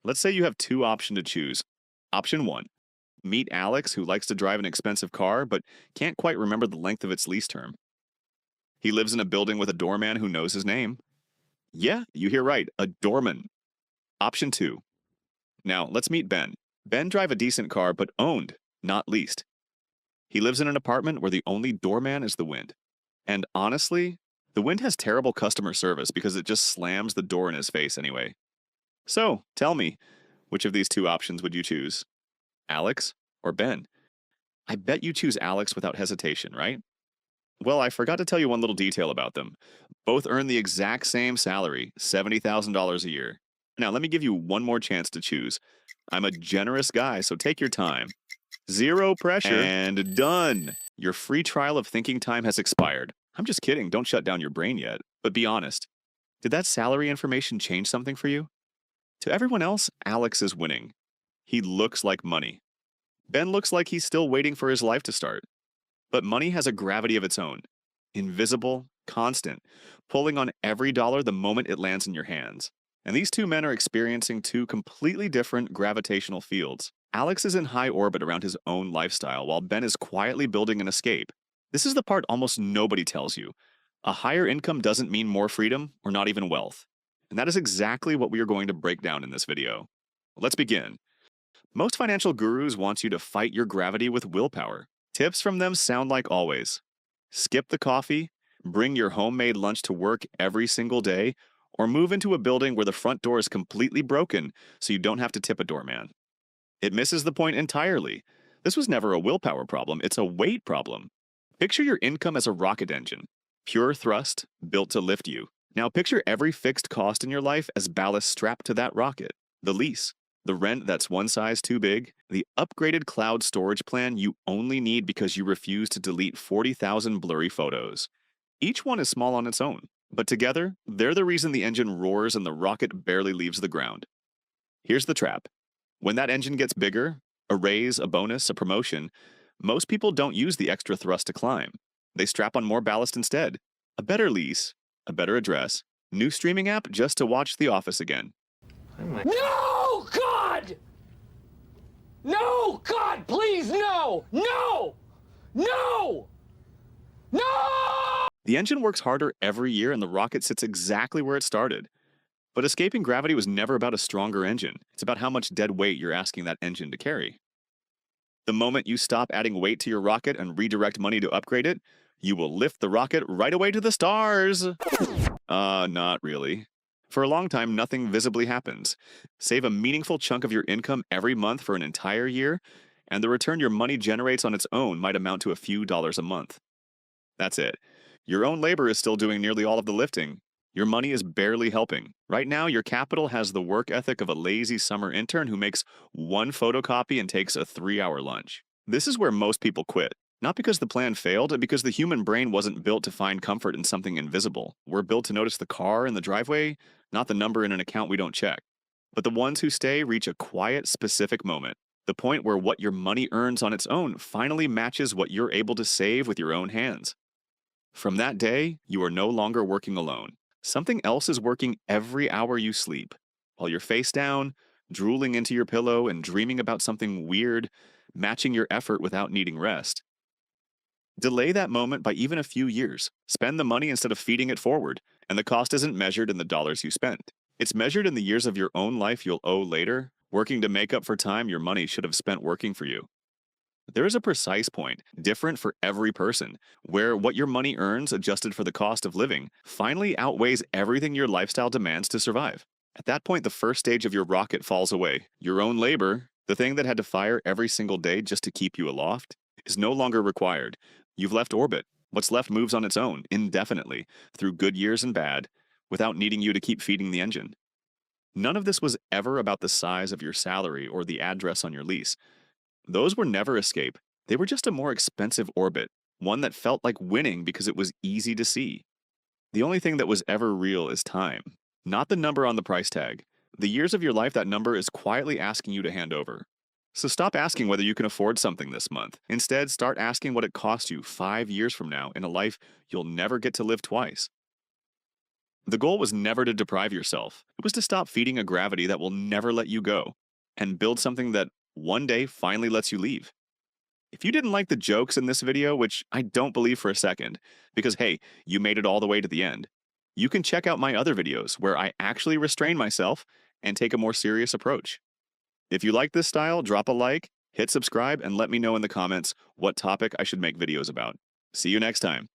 Let's say you have two options to choose. Option one, meet Alex, who likes to drive an expensive car but can't quite remember the length of its lease term. He lives in a building with a doorman who knows his name. Yeah, you hear right, a doorman. Option two, now let's meet Ben. Ben drive a decent car but owned, not leased. He lives in an apartment where the only doorman is the wind. And honestly, the wind has terrible customer service because it just slams the door in his face anyway. So, tell me, which of these two options would you choose? Alex or Ben? I bet you choose Alex without hesitation, right? Well, I forgot to tell you one little detail about them. Both earn the exact same salary, $70,000 a year. Now, let me give you one more chance to choose. I'm a generous guy, so take your time. Zero pressure. And done. Your free trial of thinking time has expired. I'm just kidding, don't shut down your brain yet. But be honest. Did that salary information change something for you? To everyone else, Alex is winning. He looks like money. Ben looks like he's still waiting for his life to start. But money has a gravity of its own. Invisible, constant, pulling on every dollar the moment it lands in your hands. And these two men are experiencing two completely different gravitational fields. Alex is in high orbit around his own lifestyle, while Ben is quietly building an escape. This is the part almost nobody tells you. A higher income doesn't mean more freedom, or not even wealth. And that is exactly what we are going to break down in this video. Let's begin. Most financial gurus want you to fight your gravity with willpower. Tips from them sound like always. Skip the coffee, bring your homemade lunch to work every single day, or move into a building where the front door is completely broken so you don't have to tip a doorman. It misses the point entirely. This was never a willpower problem, it's a weight problem. Picture your income as a rocket engine. Pure thrust, built to lift you. Now picture every fixed cost in your life as ballast strapped to that rocket. The lease, the rent that's one size too big, the upgraded cloud storage plan you only need because you refuse to delete 40,000 blurry photos. Each one is small on its own, but together, they're the reason the engine roars and the rocket barely leaves the ground. Here's the trap. When that engine gets bigger, a raise, a bonus, a promotion, most people don't use the extra thrust to climb. They strap on more ballast instead. A better lease, a better address, new streaming app just to watch The Office again. No, God! No, God, please, no! No! No! No! The engine works harder every year and the rocket sits exactly where it started. But escaping gravity was never about a stronger engine. It's about how much dead weight you're asking that engine to carry. The moment you stop adding weight to your rocket and redirect money to upgrade it, you will lift the rocket right away to the stars. Not really. For a long time, nothing visibly happens. Save a meaningful chunk of your income every month for an entire year, and the return your money generates on its own might amount to a few dollars a month. That's it. Your own labor is still doing nearly all of the lifting. Your money is barely helping. Right now, your capital has the work ethic of a lazy summer intern who makes one photocopy and takes a 3-hour lunch. This is where most people quit. Not because the plan failed, but because the human brain wasn't built to find comfort in something invisible. We're built to notice the car in the driveway, not the number in an account we don't check. But the ones who stay reach a quiet, specific moment. The point where what your money earns on its own finally matches what you're able to save with your own hands. From that day, you are no longer working alone. Something else is working every hour you sleep. While you're face down, drooling into your pillow and dreaming about something weird, matching your effort without needing rest. Delay that moment by even a few years. Spend the money instead of feeding it forward. And the cost isn't measured in the dollars you spent. It's measured in the years of your own life you'll owe later, working to make up for time your money should have spent working for you. There is a precise point, different for every person, where what your money earns adjusted for the cost of living finally outweighs everything your lifestyle demands to survive. At that point, the first stage of your rocket falls away. Your own labor, the thing that had to fire every single day just to keep you aloft, is no longer required. You've left orbit. What's left moves on its own, indefinitely, through good years and bad, without needing you to keep feeding the engine. None of this was ever about the size of your salary or the address on your lease. Those were never escape. They were just a more expensive orbit, one that felt like winning because it was easy to see. The only thing that was ever real is time, not the number on the price tag. The years of your life that number is quietly asking you to hand over. So stop asking whether you can afford something this month. Instead, start asking what it costs you 5 years from now in a life you'll never get to live twice. The goal was never to deprive yourself. It was to stop feeding a gravity that will never let you go and build something that one day finally lets you leave. If you didn't like the jokes in this video, which I don't believe for a second, because hey, you made it all the way to the end, you can check out my other videos where I actually restrain myself and take a more serious approach. If you like this style, drop a like, hit subscribe, and let me know in the comments what topic I should make videos about. See you next time.